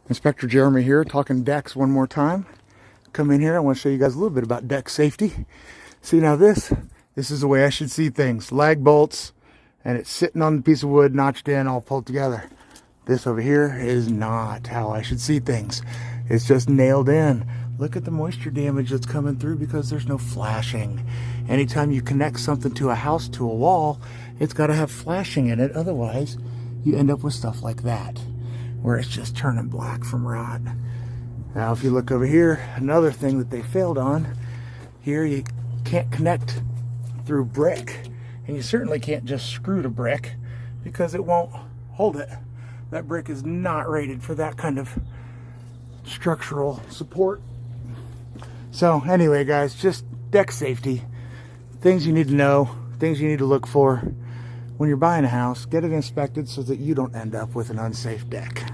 Inspector Jeremy here, talking decks one more time. Come in here, I want to show you guys a little bit about deck safety. See, now this is the way I should see things. Lag bolts, and it's sitting on a piece of wood, notched in, all pulled together. This over here is not how I should see things. It's just nailed in. Look at the moisture damage that's coming through because there's no flashing. Anytime you connect something to a house, to a wall, it's got to have flashing in it. Otherwise, you end up with stuff like that, where it's just turning black from rot. Now, if you look over here, another thing that they failed on, here you can't connect through brick. And you certainly can't just screw to brick because it won't hold it. That brick is not rated for that kind of structural support. So anyway, guys, just deck safety. Things you need to know, things you need to look for when you're buying a house. Get it inspected so that you don't end up with an unsafe deck.